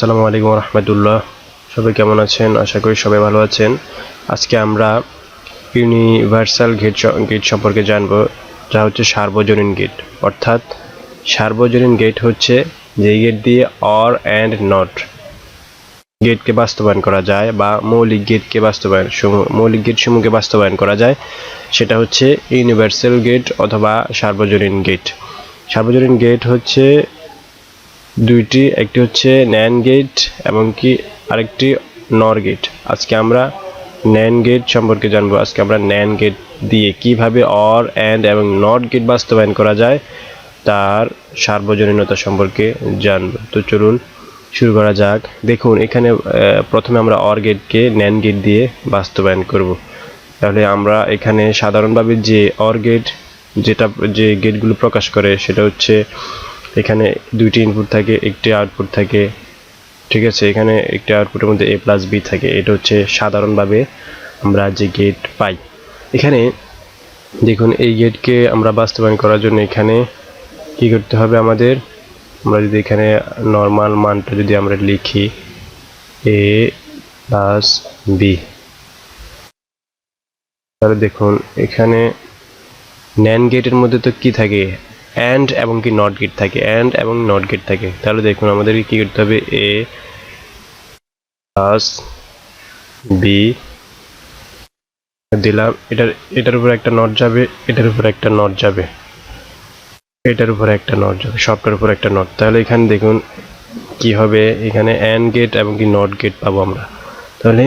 আসসালামু আলাইকুম রহমতুল্লাহ। সবাই কেমন আছেন? আশা করি সবাই ভালো আছেন। আজকে আমরা ইউনিভার্সাল গেট সম্পর্কে জানব, যা হচ্ছে সার্বজনীন গেট। অর্থাৎ সার্বজনীন গেট হচ্ছে যে গেট দিয়ে অর অ্যান্ড নট গেটকে বাস্তবায়ন করা যায় বা মৌলিক গেট সমূহকে বাস্তবায়ন করা যায়, সেটা হচ্ছে ইউনিভার্সাল গেট অথবা সার্বজনীন গেট। সার্বজনীন গেট হচ্ছে দুইটি, একটি হচ্ছে ন্যান্ড গেট এবং কি আরেকটি নর গেট। আজকে আমরা ন্যান্ড গেট সম্পর্কে জানবো। আজকে আমরা ন্যান্ড গেট দিয়ে কিভাবে অর অ্যান্ড এবং নট গেট বাস্তবায়ন করা যায় তার সার্বজনীনতা সম্পর্কে জানবো। তো চলুন শুরু করা যাক। দেখুন, এখানে প্রথমে আমরা অর গেটকে ন্যান্ড গেট দিয়ে বাস্তবায়ন করব। তাহলে আমরা এখানে সাধারণভাবে যে অর গেট যে গেটগুলো প্রকাশ করে সেটা হচ্ছে, এখানে দুইটি ইনপুট থাকে, একটি আউটপুট থাকে, ঠিক আছে। এখানে একটি আউটপুটের মধ্যে a প্লাস b থাকে। এটা হচ্ছে সাধারণভাবে আমরা যে গেট পাই। এখানে দেখুন, এই গেটকে আমরা বাস্তবায়ন করার জন্য এখানে কি করতে হবে আমাদের? আমরা যদি এখানে নর্মাল মানটা যদি আমরা লিখি a প্লাস b, তাহলে দেখুন এখানে ন্যান্ড গেটের মধ্যে তো কি থাকে? অ্যান্ড এবং কি নট গেট থাকে, অ্যান্ড এবং নট গেট থাকে। তাহলে দেখুন আমাদের কি করতে হবে? a প্লাস b দিলাম, এটার উপর একটা নট যাবে, এটার উপর একটা নট যাবে, এটার উপর একটা নট যাবে, সবটার উপর একটা নট। তাহলে এখানে দেখুন কি হবে? এখানে অ্যান্ড গেট এবং কি নট গেট পাবো আমরা। তাহলে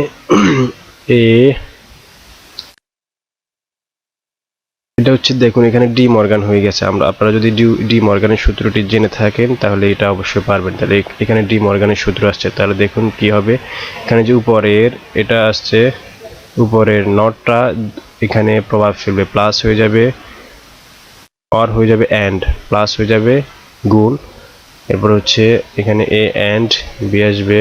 এটা হচ্ছে, দেখুন এখানে ডি মর্গান হয়ে গেছে। আপনারা যদি ডি মর্গানের সূত্রটি জেনে থাকেন তাহলে এটা অবশ্যই পারবেন। তাহলে এখানে ডি মর্গানের সূত্র আসছে। তাহলে দেখুন কি হবে? এখানে যে উপরের এটা আসছে, উপরের নটটা এখানে প্রভাব ফেলবে, প্লাস হয়ে যাবে, অর হয়ে যাবে অ্যান্ড, প্লাস হয়ে যাবে গুণ, এরপর হচ্ছে এখানে এ অ্যান্ড বি আসবে,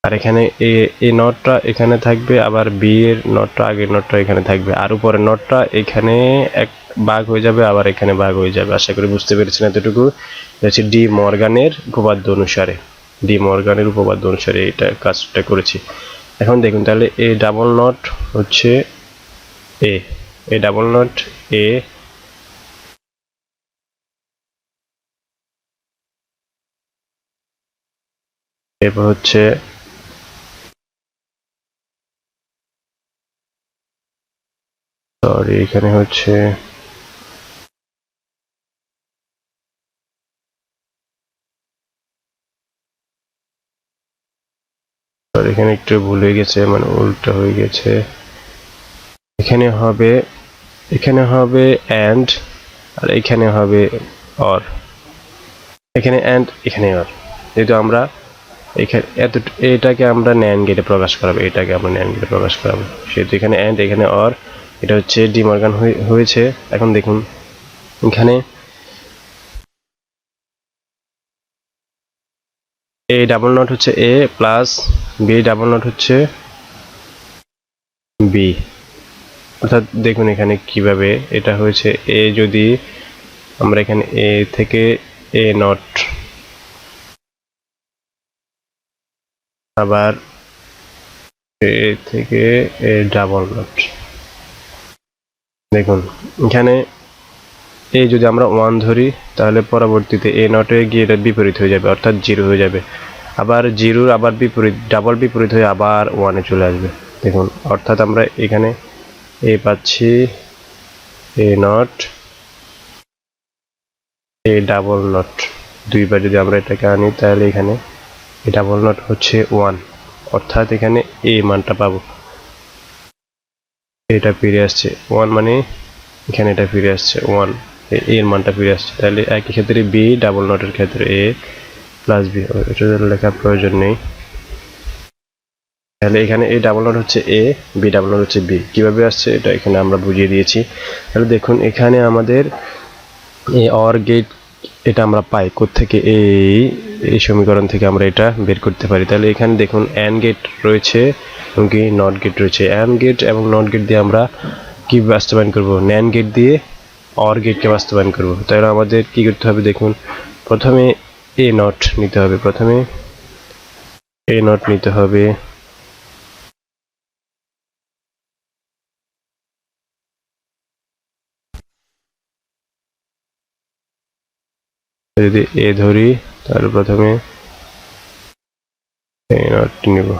আর এখানে এ নটটা এখানে থাকবে, আবার বি এর নটটা আগের নটটা এখানে থাকবে, আর উপরের নটটা এখানে এক ভাগ হয়ে যাবে, আবার এখানে ভাগ হয়ে যাবে। আশা করি বুঝতে পেরেছেন এতটুকু। হচ্ছে ডি মর্গানের উপপাদ্য অনুসারে এটা কাজটা করেছি। এখন দেখুন, তাহলে এ ডাবল নট হচ্ছে এ ডাবল নট এ, এরপর হচ্ছে এখানে হচ্ছে এখানে একটু ভুল হয়ে গেছে, মানে উল্টা হয়ে গেছে। এখানে হবে অ্যান্ড, আর এখানে হবে অর। এখানে অ্যান্ড, এখানে অর। যেহেতু আমরা এখানে এটাকে আমরা ন্যান্ড গেটে প্রকাশ করাবো, সেহেতু এখানে অ্যান্ড, এখানে অর। এটা হচ্ছে ডি মর্গান হয়েছে। এখন দেখুন এখানে এ ডাবল নট হচ্ছে এ প্লাস বি ডাবল নট হচ্ছে বি। অর্থাৎ দেখুন এখানে কিভাবে এটা হয়েছে। এ যদি আমরা এখানে এ থেকে এ নট, আবার এ থেকে এ ডাবল নট, দেখুন এখানে এ যদি আমরা 1 ধরি তাহলে পরবর্তীতে এ নটে গিয়ে এটা বিপরীত হয়ে যাবে, অর্থাৎ 0 হয়ে যাবে। আবার 0 আবার বিপরীত, ডাবল বিপরীত হয়ে আবার 1 এ চলে আসবে। দেখুন, অর্থাৎ আমরা এখানে এ পাচ্ছি এ নট এ ডাবল নট, দুইবার যদি আমরা এটাকে আনি তাহলে এখানে এ ডাবল নট হচ্ছে 1, অর্থাৎ এখানে এ মানটা পাবো। এটা ফিরে আসছে 1, মানে এখানে এটা ফিরে আসছে 1, এর মানটা ফিরে আসছে। তাহলে একই ক্ষেত্রে বি ডাবল নটের ক্ষেত্রে এ প্লাস বি, এটা লেখার প্রয়োজন নেই। তাহলে এখানে এ ডাবল নট হচ্ছে এ, বি ডাবল নট হচ্ছে বি। কিভাবে আসছে এটা এখানে আমরা বুঝিয়ে দিয়েছি। তাহলে দেখুন এখানে আমাদের এই অর গেট এটা আমরা পাই কোত্থেকে? এই সমীকরণ থেকে আমরা এটা বের করতে পারি। তাহলে এখানে দেখুন অ্যান্ড গেট রয়েছে এবং কি নট গেট রয়েছে। অ্যান্ড গেট এবং নট গেট দিয়ে আমরা কি বাস্তবায়ন করব? ন্যান্ড গেট দিয়ে অর গেটকে বাস্তবায়ন করব। তাহলে আমাদের কি করতে হবে? দেখুন প্রথমে এ নট নিতে হবে। প্রথমে এ নট নিতে হবে, যদি এ ধরি তাহলে প্রথমে এ নট নিব।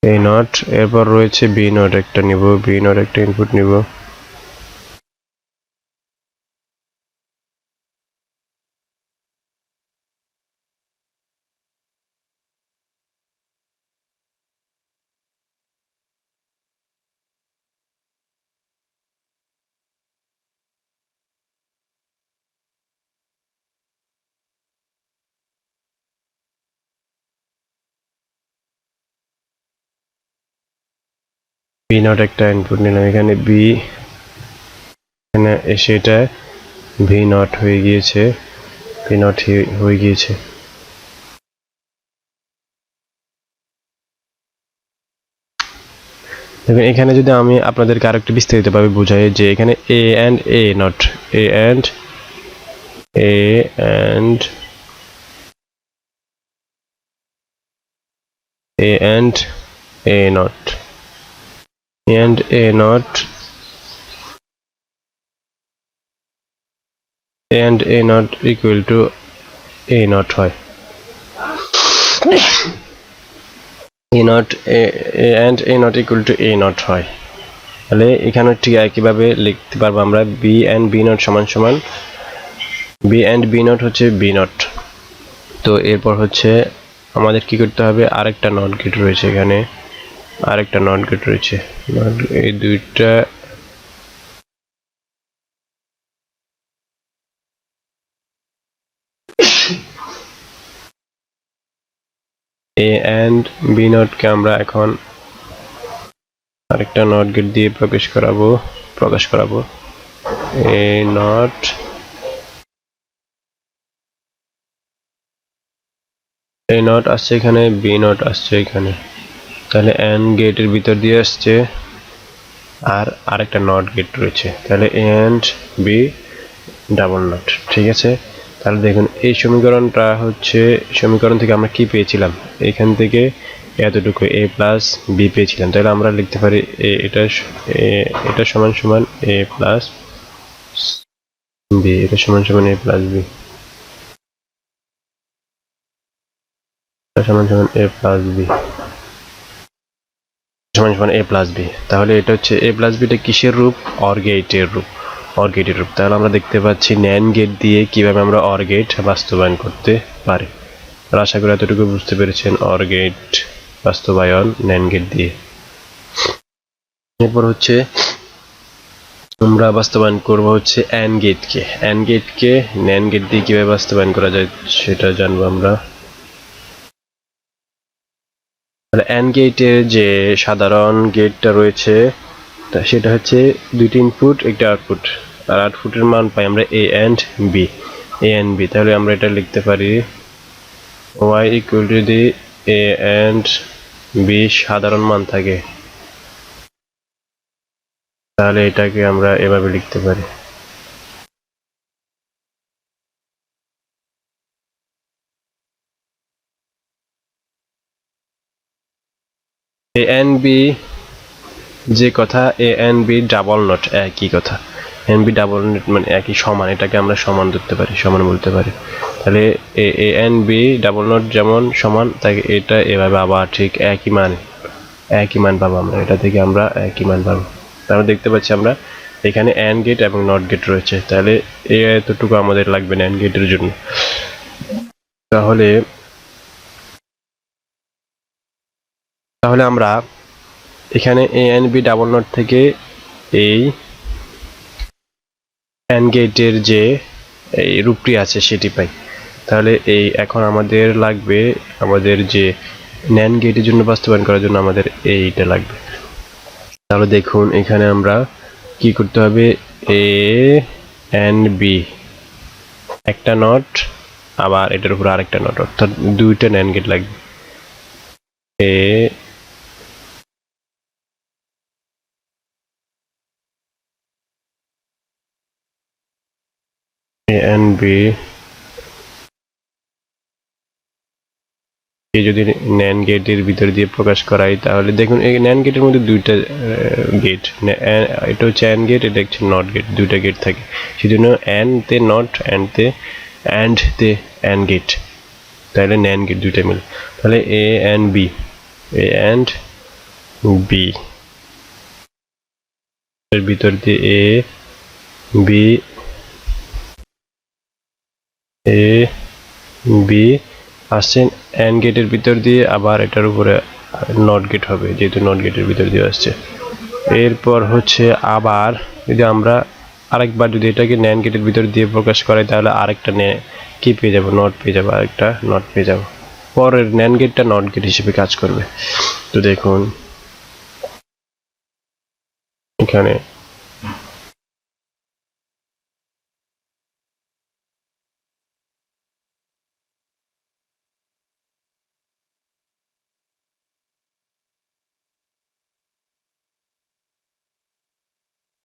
এ নট, এরপর রয়েছে বি নট একটা নিব, বি নট একটা ইনপুট নিব। বি নট একটা ইনপুট নিলাম, এখানে বি, এখানে এসে এটা ভি নট হয়ে গিয়েছে, ভি নট হয়ে গিয়েছে। দেখুন এখানে যদি আমি আপনাদেরকে আরেকটু বিস্তারিতভাবে বোঝাই যে এখানে A and A not, A and A and A and A not, and a not and a not equal to a not হয়, a not and a not equal to a not হয়। তাহলে এখানে ঠিক একইভাবে লিখতে পারবো আমরা b and b not সমান সমান, b and b not হচ্ছে b not। তো এরপর হচ্ছে আমাদের কি করতে হবে, আরেকটা নট গেট রয়েছে এখানে, আরেকটা নট গেট রয়েছে, এই দুইটা a and b not কে আমরা এখন আরেকটা নট গেট দিয়ে প্রকাশ করাবো। a not a not আসছে এখানে, b not আসছে এখানে, তাহলে এন্ড গেটের ভিতর দিয়ে আসছে আর আরেকটা নট গেট রয়েছে, তাহলে এন্ড বি ডাবল নট। ঠিক আছে, তাহলে দেখুন এই সমীকরণটা হচ্ছে, সমীকরণ থেকে আমরা কি পেয়েছিলাম, এখান থেকে এতটুকু a প্লাস বি পেয়েছিলাম, তাহলে আমরা লিখতে পারি এটা সমান সমান a প্লাস বি, এটা সমান সমান a প্লাস বি, এটা সমান সমান a প্লাস বি, সমান সমান a প্লাস বি। তাহলে এটা হচ্ছে a প্লাস বিটা কিসের রূপ, অর গেটের রূপ, অর গেটের রূপ। তাহলে আমরা দেখতে পাচ্ছি ন্যান্ড গেট দিয়ে কিভাবে আমরা অর গেট বাস্তবায়ন করতে পারি। আর আশা করি এতটুকু বুঝতে পেরেছেন, অর গেট বাস্তবায়ন ন্যান্ড গেট দিয়ে। এরপর হচ্ছে আমরা বাস্তবায়ন করব হচ্ছে অ্যান্ড গেটকে, অ্যান্ড গেটকে ন্যান্ড গেট দিয়ে কিভাবে বাস্তবায়ন করা যায় সেটা জানবো আমরা। তাহলে অ্যান্ড গেটের যে সাধারণ গেটটা রয়েছে সেটা হচ্ছে দুইটি ইনপুট একটা আউটপুট, আর আউটপুটের মান পাই আমরা a and b, তাহলে আমরা এটা লিখতে পারি y ইকুয়াল টু যদি a and b সাধারণ মান থাকে তাহলে এটাকে আমরা এভাবে লিখতে পারি, a and b যে কথা, a and b double not একই কথা, and b ডাবল নট মানে একই সমান, এটাকে আমরা সমান ধরতে পারি, সমান বলতে পারি। তাহলে a and b double not যেমন সমান, তাই এটা এভাবে আবার ঠিক একই মান পাবো আমরা, এটা থেকে আমরা একই মান পাবো। তাহলে দেখতে পাচ্ছি আমরা এখানে অ্যান্ড গেট এবং নট গেট রয়েছে, তাহলে এতটুকু আমাদের লাগবে না অ্যান্ড গেটের জন্য। তাহলে আমরা এখানে a and b double not থেকে এই অ্যান্ড গেটের যে এই রূপটি আছে সেটি পাই। তাহলে এই এখন আমাদের লাগবে, আমাদের যে ন্যান্ড গেটের জন্য বাস্তবায়ন করার জন্য আমাদের এইটা লাগবে। তাহলে দেখুন এখানে আমরা কি করতে হবে, a and b একটা নট, আবার এটার উপর আরেকটা নট, অর্থাৎ দুইটা ন্যান্ড গেট লাগবে। A and B যদি NAND গেটের ভিতর দিয়ে প্রকাশ করাই তাহলে দেখুন এই NAND গেটের মধ্যে দুইটা গেট, এটা হচ্ছে AND গেট, এটা হচ্ছে NOT গেট, দুইটা গেট থাকে, সেজন্য AND তে NOT AND তে AND গেট, তাহলে NAND গেট দুইটা মিলে, তাহলে A and B এর ভিতর দিয়ে A B আসছে AND গেটের ভিতর দিয়ে, আবার এটার উপরে NOT গেট হবে যেহেতু NOT গেটের ভিতর দিয়ে আসছে। এরপর হচ্ছে আবার যদি আমরা আরেকবার যদি এটাকে NAND গেটের ভিতর দিয়ে প্রকাশ করাই তাহলে আরেকটা কি পেয়ে যাব, NOT পেয়ে যাব, আরেকটা NOT পেয়ে যাব, পরের NAND গেটটা NOT গেট হিসেবে কাজ করবে। তো দেখুন এখানে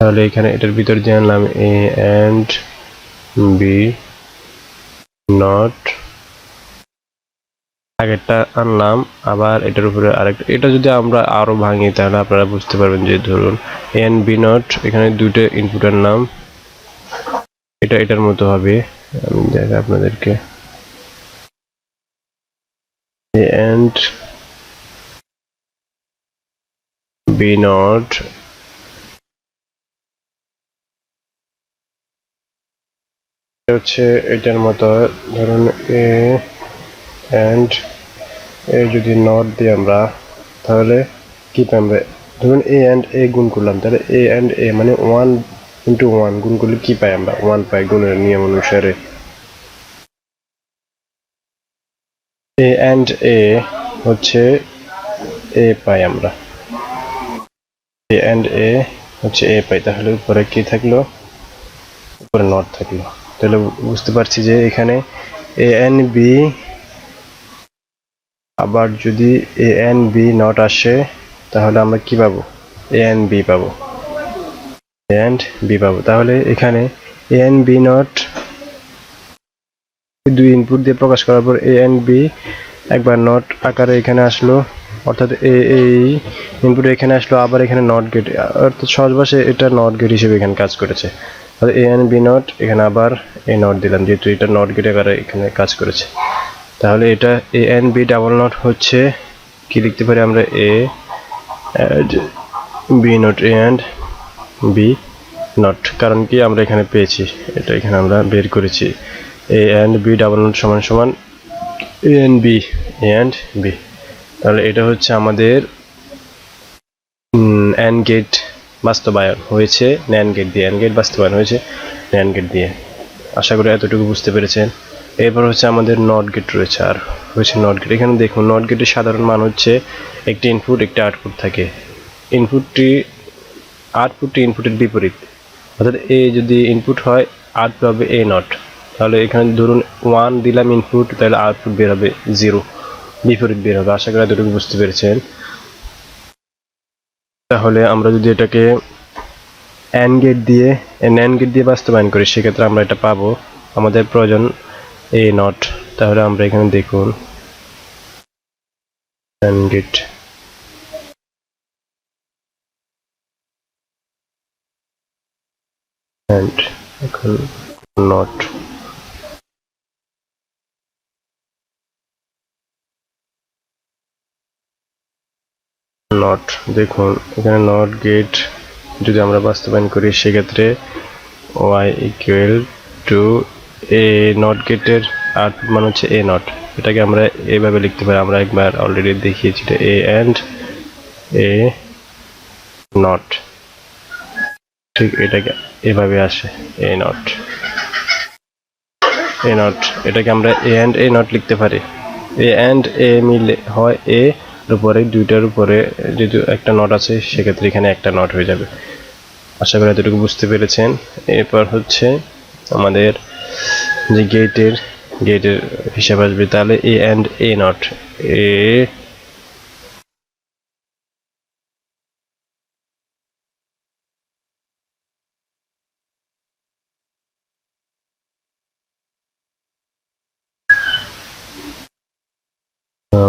তাহলে এখানে এটার ভিতর দিয়ে আনলাম A and B NOT, আগেরটা আনলাম, আবার এটার উপরে আরেকটা, এটা যদি আমরা আরো ভাঙি তাহলে আপনারা বুঝতে পারবেন যে ধরুন A and B NOT, এখানে দুটো ইনপুট আনলাম, এটা এটার মতো হবে, আমি দেখাই আপনাদেরকে, A and B NOT হচ্ছে এটার মতো, ধরুন A and A যদি NOT দিই আমরা তাহলে কি পাবে, ধরুন A and A গুণ করলাম, তাহলে A and A মানে 1 into 1 গুণ করলে কি পাই আমরা, 1 পাই গুণের নিয়ম অনুসারে। A and A হচ্ছে A পাই আমরা, A and A হচ্ছে A পাই, তাহলে উপরে কি থাকলো, উপরে NOT থাকলো, তাহলে বুঝতে পারছি যে এখানে A and B, আবার যদি A and B NOT আসে তাহলে আমরা কি পাবো, A and B পাবো, A and B পাবো, তাহলে এখানে A and B NOT দুই ইনপুট দিয়ে প্রকাশ করার পর A and B একবার NOT আকারে এখানে আসলো, অর্থাৎ এই ইনপুট এখানে আসলো, আবার এখানে NOT গেট, অর্থাৎ সহজ ভাষায় এটা NOT গেট হিসেবে এখানে কাজ করেছে, তাহলে A and B NOT, এখানে আবার A NOT দিলাম যেহেতু এটা NOT গেট আকারে এখানে কাজ করেছে, তাহলে এটা A and B double NOT হচ্ছে কি লিখতে পারি আমরা, A and B NOT, A and B NOT, কারণ কি আমরা এখানে পেয়েছি, এটা এখানে আমরা বের করেছি, A and B double NOT সমান সমান A and B, তাহলে এটা হচ্ছে আমাদের AND গেট বাস্তবায়ন হয়েছে NAND গেট দিয়ে, AND গেট বাস্তবায়ন হয়েছে NAND গেট দিয়ে। আশা করি এতটুকু বুঝতে পেরেছেন। এরপর হচ্ছে আমাদের NOT গেট রয়েছে, আর হচ্ছে NOT গেট। এখানে দেখুন NOT গেটের সাধারণ মান হচ্ছে একটি ইনপুট একটি আউটপুট থাকে, আউটপুটটি ইনপুটের বিপরীত, অর্থাৎ A যদি ইনপুট হয় আউটপুট হবে A NOT, তাহলে এখানে ধরুন 1 দিলাম ইনপুট, তাহলে আউটপুট বের হবে 0, বিপরীত বের হবে। আশা করি এতটুকু বুঝতে পেরেছেন। তাহলে আমরা যদি এটাকে AND গেট দিয়ে NAND গেট দিয়ে বাস্তবায়ন করি সেক্ষেত্রে আমরা এটা পাবো, আমাদের প্রয়োজন A NOT, তাহলে আমরা এখানে দেখুন AND গেট, and এখন NOT, দেখুন এখানে NOT গেট যদি আমরা বাস্তবায়ন করি সেক্ষেত্রে y equal to A NOT গেটের আউটপুট মান হচ্ছে A NOT, এটাকে আমরা এইভাবে লিখতে পারি, আমরা একবার অলরেডি দেখিয়েছি, এটা A and A NOT, ঠিক এটাকে এভাবে আসে A NOT, এটাকে আমরা A and A NOT লিখতে পারি, A and A মিলে হয় A এর উপরে, দুইটার উপরে যেহেতু একটা নট আছে সেক্ষেত্রে এখানে একটা নট হয়ে যাবে। আশা করি এতটুকু বুঝতে পেরেছেন। এরপর হচ্ছে আমাদের যে গেটের হিসাব আসবে, তাহলে A and A NOT, A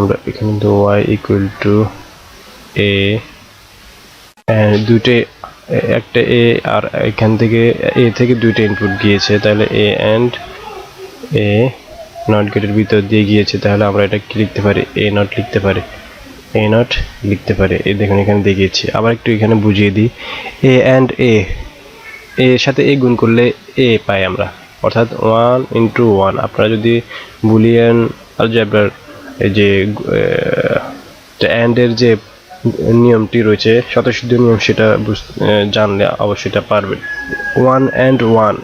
আমরা এখানে তো y ইকুয়াল টু a, দুইটা একটা a আর এখান থেকে a থেকে দুইটা ইনপুট গিয়েছে, তাহলে a and a নট গেটের ভিতর দিয়ে গিয়েছে, তাহলে আমরা এটা কি লিখতে পারি, a নট লিখতে পারি, a নট লিখতে পারি। এই দেখুন এখানে দেখিয়েছি। আবার একটু এখানে বুঝিয়ে দিই, a and a এর সাথে a গুণ করলে a পাই আমরা, অর্থাৎ 1 ইন্টু 1। আপনারা যদি বুলিয়ান অলজেব্রার এই যে অ্যান্ড এর যে নিয়মটি রয়েছে, স্বতঃসিদ্ধ নিয়ম, সেটা জানলে অবশ্যই এটা পারবেন। 1 and 1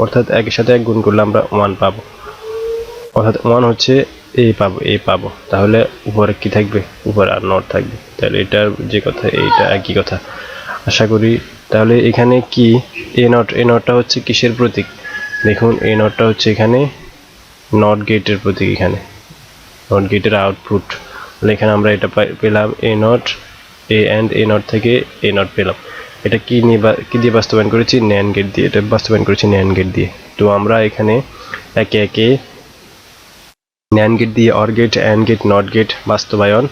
অর্থাৎ একের সাথে এক গুণ করলে আমরা 1 পাবো, অর্থাৎ 1 হচ্ছে a পাবো। তাহলে উপরে কি থাকবে, উপরে আর নট থাকবে। তাহলে এটার যে কথা এইটা একই কথা আশা করি। তাহলে এখানে কি a নটটা হচ্ছে কিসের প্রতীক, দেখুন a নটটা হচ্ছে এখানে নট গেটের প্রতীক, এখানে নট গেটের আউটপুট। এখানে আমরা এটা পেলাম a not, a and a not থেকে a নট পেলাম। এটা কি দিয়ে বাস্তবায়ন করেছি, NAND গেট দিয়ে। এটা বাস্তবায়ন করেছি NAND গেট দিয়ে। তো আমরা এখানে একে একে NAND গেট দিয়ে OR gate, AND gate, not gate বাস্তবায়ন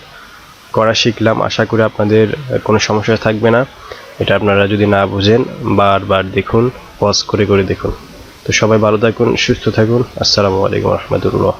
করা শিখলাম। আশা করি আপনাদের কোনো সমস্যা থাকবে না। এটা আপনারা যদি না বুঝেন বারবার দেখুন, পজ করে দেখুন। তো সবাই ভালো থাকুন, সুস্থ থাকুন। আসসালামু আলাইকুম রহমতুল্লাহ।